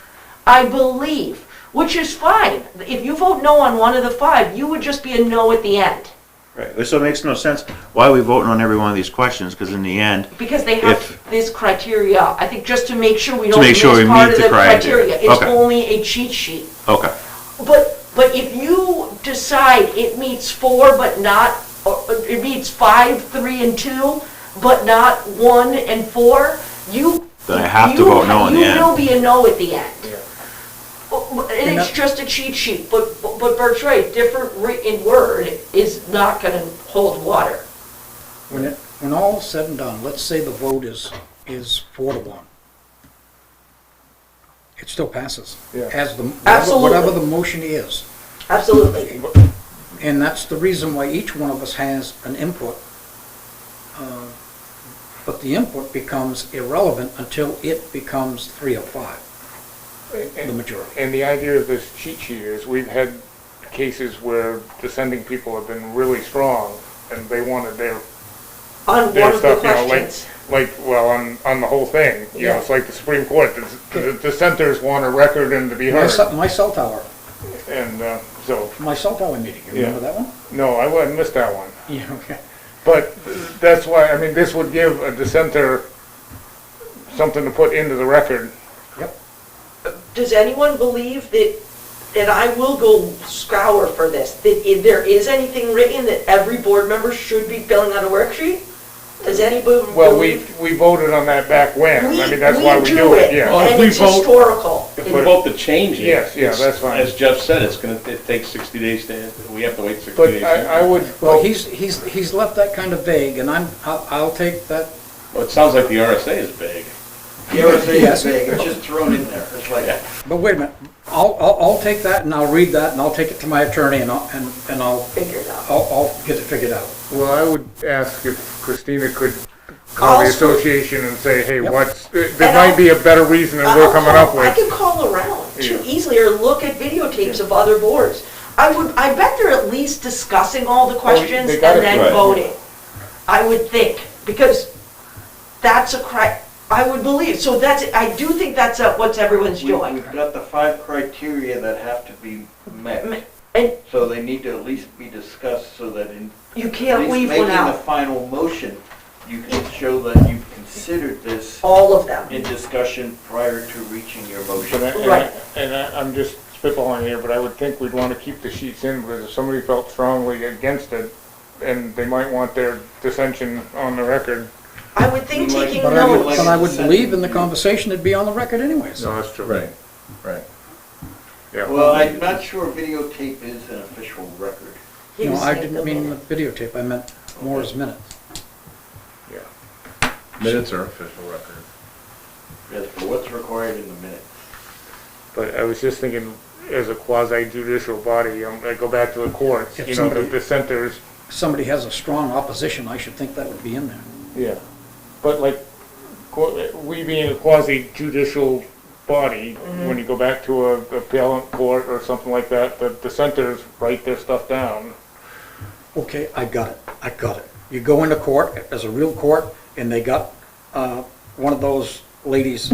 I believe, which is fine. If you vote no on one of the 5, you would just be a no at the end. Right. So it makes no sense. Why are we voting on every one of these questions? Because in the end, Because they have If- this criteria, I think just to make sure we To don't make miss sure we part meet of the the criteria. criteria. It's Okay. only a cheat sheet. okay. But if you decide it meets 4 but not, or it meets 5, 3, and 2, but not 1 and 4, you. Then I have to vote no in the end. You will be a no at the end. yeah. And it's just a cheat sheet, but Bert's right, different in word is not gonna hold water. When all is said and done, let's say the vote is 4-1. It still passes. Yeah. As Absolutely. whatever the motion is. Absolutely. And that's the reason why each one of us has an input. But the input becomes irrelevant until it becomes 3 of 5, the majority. And the idea of this cheat sheet is, we've had cases where dissenting people have been really strong, and they wanted their On one their of the stuff, you know, questions. well, on the whole thing. You know, Yeah. it's like the Supreme Court, the dissenters want a record and to be heard. My cell tower, And, so, my cell tower meeting, you remember that one? no, I wouldn't miss that one. Yeah, okay. But that's why, I mean, this would give a dissenter something to put into the record. Yep. Does anyone believe that, and I will go scour for this, that if there is anything written that every board member should be filling out a worksheet? Does anybody Well, believe? we voted on that back when. I mean, that's why we do it, yeah. Well, if And we it's vote- historical. If we vote to change it. Yes, yeah, it's- that's fine. As Jeff said, it takes 60 days to, we have to wait 60 But days. I would, Well, he's left that kind of vague, and I'll take that. Well, it sounds like the RSA is vague. The RSA Yes. is vague, it's just thrown in there, it's like, But wait a minute, I'll take that and I'll read that and I'll take it to my attorney and I'll Figure it out. I'll get it figured out. well, I would ask if Christina could call the I'll- association and say, hey, Yep. there And might I'll- be a better reason than I'll we're coming up call- I with. can call around too Yeah. easily, or look at videotapes of other boards. I bet they're at least discussing all the questions they and gotta then be. Right. voting. I would think, because that's I would believe, so I do think that's what everyone's doing. we've got the 5 criteria that have to be met. And So they need to at least be discussed so that in you at can't least leave one making the out, final motion, you can show that you've considered this all of them. in discussion prior to reaching your motion. Right. I'm just spitballing here, but I would think we'd want to keep the sheets in, because if somebody felt strongly against it, and they might want their dissension on the record. I would think You might- taking But notes. I would believe in the conversation it'd be on the record anyways. No, that's true. Right, right. Yeah. Well, I'm not sure videotape is an official record. He No, was I saying didn't the mean minute. the videotape, I meant more as minutes. Yeah. Minutes are official record. Yes, for what's required in the minutes. But I was just thinking, as a quasi judicial body, I go back to the courts, If you know, the somebody- dissenters. If somebody has a strong opposition, I should think that would be in there. Yeah. But like, we being a quasi judicial body, when you go back to a appellate court or something like that, the dissenters write their stuff down. Okay, I got it. You go into court, as a real court, and they got one of those ladies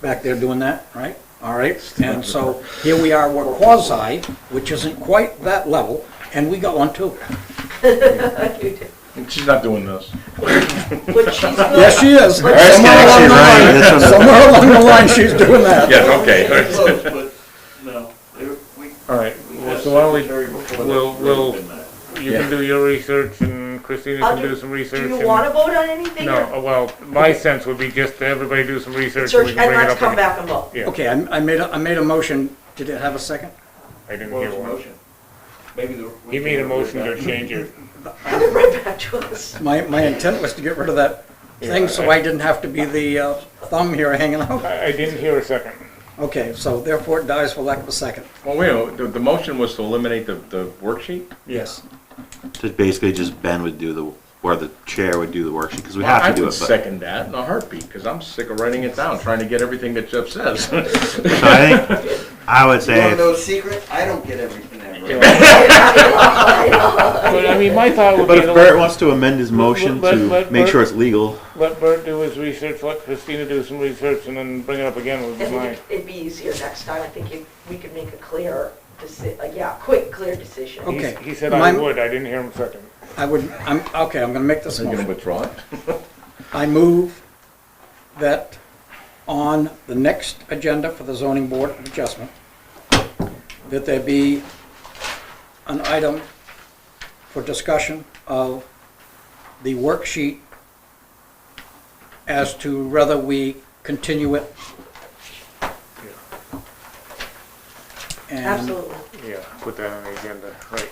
back there doing that, right? All right, and so here we are, we're quasi, which isn't quite that level, and we got one too. And she's not doing this. But she's not. Yes, she is. That's actually right. That's what- Somewhere along the line, she's doing that. Yeah, okay. Close, but no, we All right, had well, a so why don't secretary before we'll, that we'll, been that. you can do your research and Christina I'll can do some research. Do you and- want to vote on anything? or- No, well, my sense would be just to everybody do some research and Search, we can and bring it let's up. come again. back and vote. Yeah, Okay, I made a motion. Did it have a second? I didn't What hear was the one. motion? Maybe the. He made a motion to change it. Have it right back to us. My intent was to get rid of that thing, so I didn't have to be the thumb here hanging out. I didn't hear a second. Okay, so therefore it dies for lack of a second. Well, wait, a minute, the motion was to eliminate the worksheet? Yes. To basically just Ben would do the, or the chair would do the worksheet, because we Well, have I to do would it, but. second that in a heartbeat, because I'm sick of writing it down, trying to get everything that Jeff says. So I think, I would You say, wanna know a secret? I don't get everything I write. But I mean, my thought would but be if to Bert wants to amend his motion let to make Bert- sure it's legal, let Bert do his research, let Christina do some research, and then bring it up again would be And mine. it'd be easier next time. I think we could make a clear, quick, clear decision. Okay. He said I My- would, I didn't hear him second. I'm gonna make this Are you gonna motion. withdraw it? I move that on the next agenda for the zoning board of adjustment, that there be an item for discussion of the worksheet as to whether we continue it. And Absolutely. Yeah, put that on the agenda, right.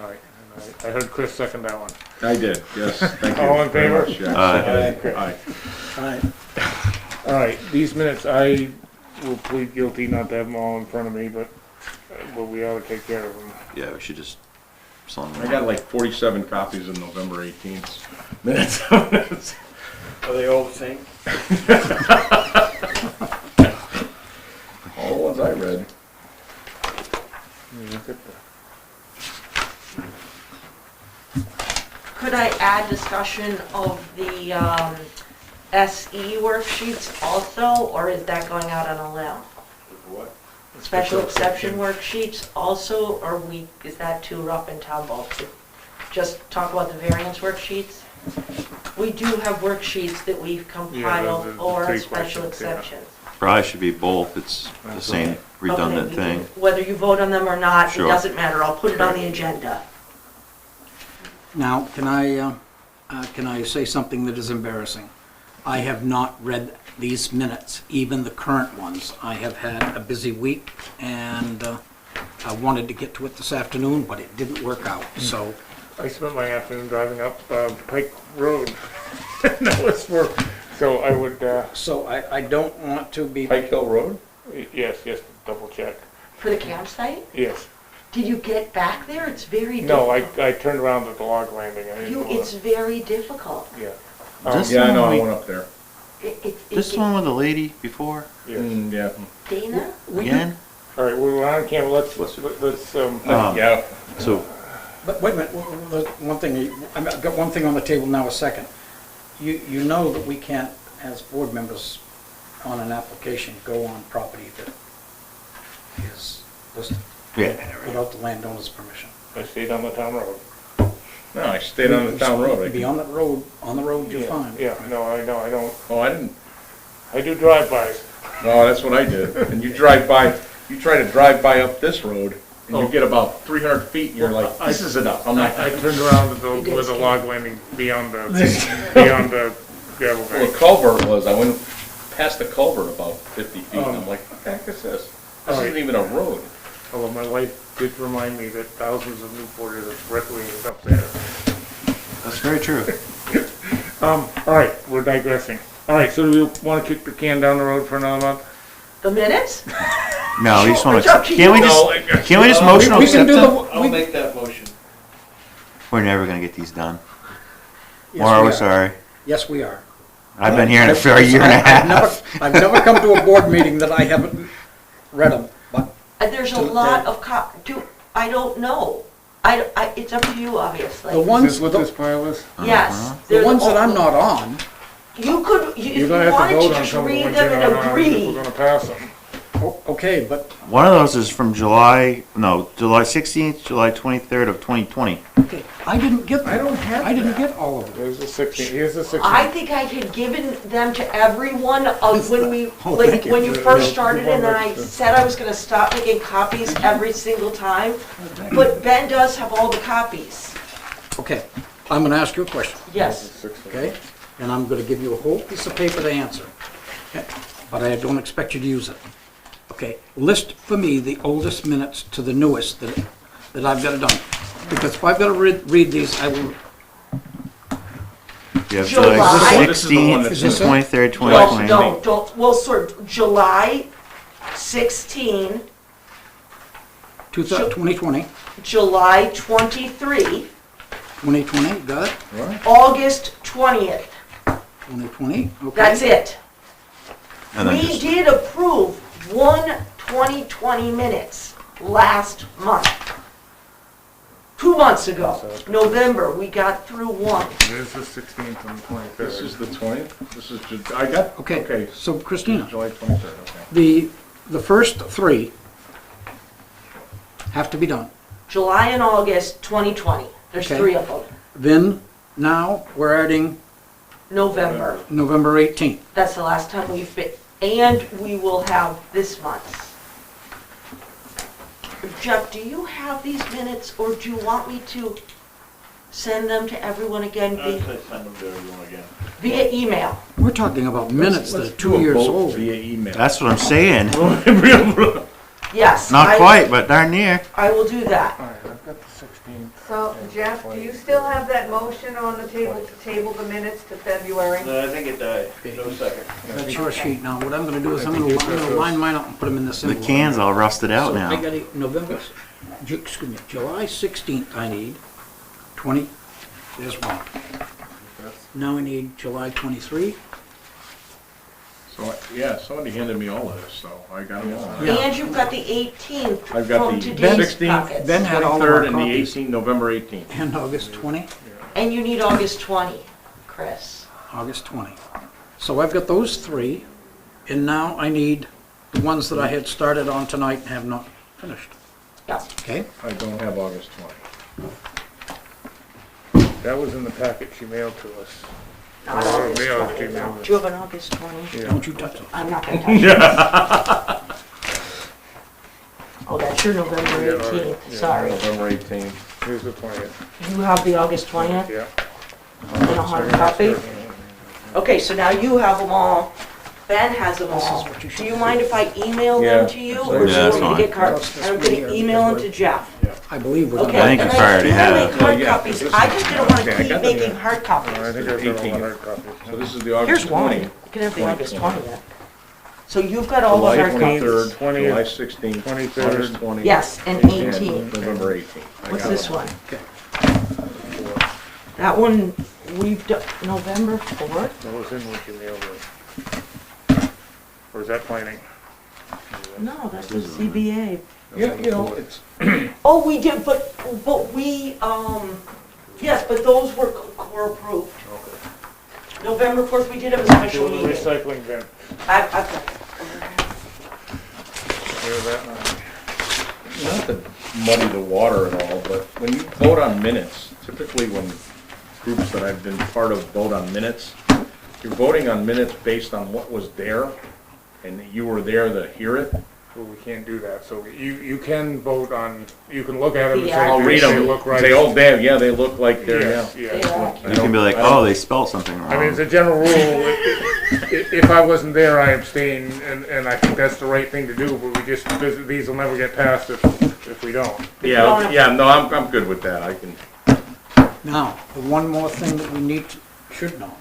All right, and I heard Chris second that one. I did, yes, thank you. All in very favor? much, yeah. Aye. Aye. I- All right, these minutes, I will plead guilty not to have them all in front of me, but we ought to take care of them. yeah, we should just. I got like 47 copies of November 18th minutes. Are they all the same? All the ones I read. Look at the- Could I had discussion of the SE worksheets also, or is that going out on a limb? What? Special exception worksheets also, or is that too rough and tumble to just talk about the variance worksheets? We do have worksheets that we've compiled the for three special questions, yeah. exceptions. Probably should be both, it's the same redundant Okay, thing. whether you vote on them or not, it Sure. doesn't matter, I'll put it on the agenda. Now, can I say something that is embarrassing? I have not read these minutes, even the current ones. I have had a busy week, and I wanted to get to it this afternoon, but it didn't work out, so. I spent my afternoon driving up Pike Road. That was for, so I would, So I don't want to be, Pike Hill Road? yes, double check, For the campsite? yes. Did you get back there? It's very No, difficult. I turned around at the log landing. I didn't It's very difficult. Yeah. This Yeah, I know, I one we- went up there. This one with the lady before, Yes. Yeah. Dana? again? All right, we're on camera, let's, Yeah. So, but wait a minute, one thing, I've got one thing on the table now, a second. You know that we can't, as board members on an application, go on property that is listed yeah, without the landowner's permission. I stayed on the town road. No, I stayed on the town road. I Be could- on the road you're Yeah, fine. Yeah, no, I don't, Oh, I didn't, I do drive-bys. no, that's what I did. And you drive by, you try to drive by up this road, and you Oh. get about 300 feet, and you're like, I- this is enough, I'm not. I turned around at You did with the skip. log landing beyond the, beyond the gravel Well, the bank. culvert was, I went past the culvert about 50 feet, and Oh. I'm like, what the heck is this? This All right. isn't even a road. Although my wife did remind me that thousands of Newporters have recreated up there. that's very true. All right, we're digressing. All right, so do we want to kick the can down the road for another month? The minutes? No, we just wanna, It's up to can't we you. just, can't we just motion to We can accept do them? I'll make that motion. We're never gonna get these done. Yes, Or are we we sorry? Yes, we are. I've been hearing it for a year and a half. I've never come to a board meeting that I haven't read them, but There's a To- lot of I don't know. It's up to you, obviously. the Is ones, this what this pile is? Yes. the there's ones that all- I'm not on, You could, if You're you gonna have to wanted vote to on just some of the read ones them you're and not on if we're agree. gonna pass them. okay, but, One of those is from July 16th, July 23rd of 2020. okay, I didn't get them. I don't have I didn't that. get all of them. Here's the 16, here's the I 16. think I had given them to everyone of when we, Oh, like, thank you. when you first started, and then I Yeah. said I was gonna stop making copies every single time. But Ben does have all the copies. Okay, I'm gonna ask you a question, Yes. okay? And I'm gonna give you a whole piece of paper to answer. Okay? But I don't expect you to use it. Okay, list for me the oldest minutes to the newest that I've got done. Because if I've got to read these, I will, You have July. July This is the one 16th that's to in- 23rd, No, 2020. don't, well, sort, July 16, 2020, July 23, 2020, got it? August 20th. 2020, okay. That's it. And then We just, did approve 2020 minutes last month. 2 months ago, November, we got through one. There's the 16th and the This is 23rd. the 20th, this is, I got, Okay, okay, so Christina, July 23rd, okay. the first three have to be done. July and August 2020, there's Okay. 3 of them. Then, now, we're adding November, November 18th. that's the last time we've been, and we will have this month. Jeff, do you have these minutes, or do you want me to send them to everyone again I'd say send them to everyone again. via email? We're talking about minutes that Let's are do 2 a years vote old. Via email. that's what I'm saying. Yes. Not quite, but darn near. I will do that. All right, I've got the 16th. So, Jeff, do you still have that motion on the table to table the minutes to February? No, I think it died. No second. That's your sheet now. What I'm gonna do is I'm gonna line mine up and put them in this The envelope. can's all rusted out So I now. got a November, excuse me, July 16th I need, 20, there's one. Now I need July 23, So, yeah, somebody handed me all of this, so I got them all. Yeah. And you've got the 18th I've got from the today's 16th, packets. Ben had all of our 23rd, and the copies. 18th, November 18th. And August 20? And you need August 20, Chris. August 20. So I've got those three, and now I need the ones that I had started on tonight and have not finished. Yeah. Okay? I don't have August 20. That was in the packet she mailed to us. Not Oh, August yeah, 20. okay, No. now. Do you have an August 20? Yeah. Don't you touch it. I'm not gonna touch it. Oh, that's your November Yeah, 18th, yeah. sorry. November 18th. Here's the 20th. You have the August 20th Yeah. in a hard copy? Okay, so now you have them all. Ben has them This is all. what you should Do you do. mind if I email Yeah. them to you? Or do Yeah, you that's want me to get fine. cards? And I'm gonna email them to Jeff. I believe we're Okay. gonna. I think and you already can have. make hard Yeah, copies. this is- I just didn't wanna Yeah, I keep got them, making yeah. hard I copies. think I've got all the 18th. hard copies. So this is the August Here's 20. one. You can have the August 20th. So you've got all the July hard 23rd, copies. 20th, July 16th, 23rd. August 20th. Yes, and 18th. November 18th. I What's got this them. one? Okay. That one, we've done, November 4th? What was in what you mailed us? Or is that planning? No, that's the CBA. Yeah, you know, it's, Oh, we did, but we, yes, but those were approved. November 4th, we did have a special The meeting. recycling bin. I've got it. Here's that one. not to muddy the water at all, but when you vote on minutes, typically when groups that I've been part of vote on minutes, you're voting on minutes based on what was there, and that you were there to hear it. Well, we can't do that, so you can vote on, you can look at them and say, Yeah. I'll read they them, look right. say, oh, damn, yeah, they look like they're, yeah. Yes, yes. Yeah. You can be like, oh, they spelled something wrong. I mean, it's a general rule, if I wasn't there, I abstain, and I think that's the right thing to do, but we just, these will never get passed if we don't. Yeah, yeah, no, I'm good with that, I can, Now, the one more thing that we should know,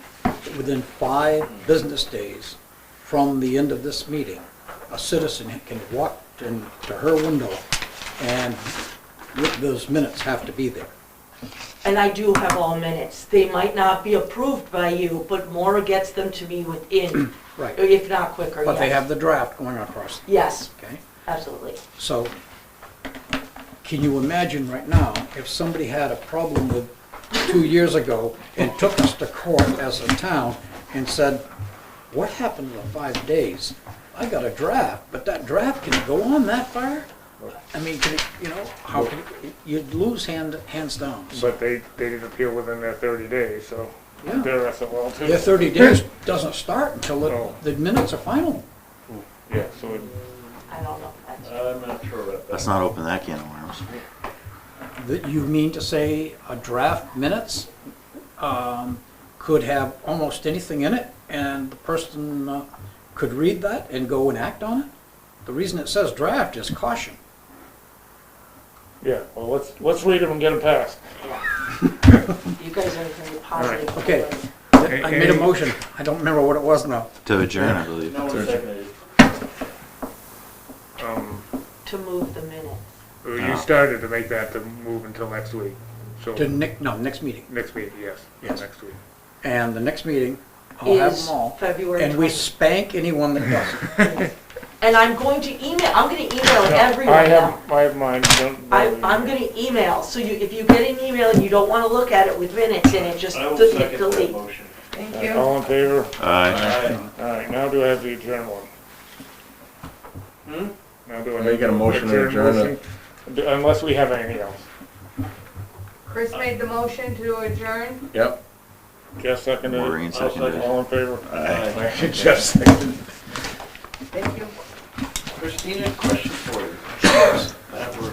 within 5 business days from the end of this meeting, a citizen can walk into her window and those minutes have to be there. And I do have all minutes. They might not be approved by you, but Maura gets them to me within, Right. if not quicker, But they yes. have the draft going across, Yes, okay? absolutely. So, can you imagine right now, if somebody had a problem with 2 years ago and took us to court as a town and said, what happened to the 5 days? I got a draft, but that draft, can it go on that far? I mean, can it, how can it, you'd lose hands down. So, But they didn't appeal within their 30 days, so yeah. they're SOL too. Their 30 days doesn't start until Oh. the minutes are final. Yeah, so it, I don't know. That's- I'm not sure about that. Let's not open that can of worms. That you mean to say a draft minutes could have almost anything in it, and the person could read that and go and act on it? The reason it says draft is caution. yeah, well, let's read them and get them passed. You guys are very positive. Okay. I made a motion. I don't remember what it was now. To adjourn, I believe. No one seconded. To move the minutes. You started to make that to move until next week, so, Next meeting. next week, yes, Yes. next week. And the next meeting, I'll have Is them all. February And we 20th. spank anyone that doesn't. And I'm going to email everyone I now. have mine, don't. I'm gonna email, so if you get an email and you don't wanna look at it with minutes in it, just I will second that delete. motion. Thank you. All in favor? Aye. All right, now do I have the adjourn one? Now do I have Make a the motion to adjourn it. motion? Unless we have anything else. Chris made the motion to adjourn. yep. Jeff seconded it. Maureen seconded. All in favor? Aye. Jeff seconded. Thank you. Christina, question for you. That were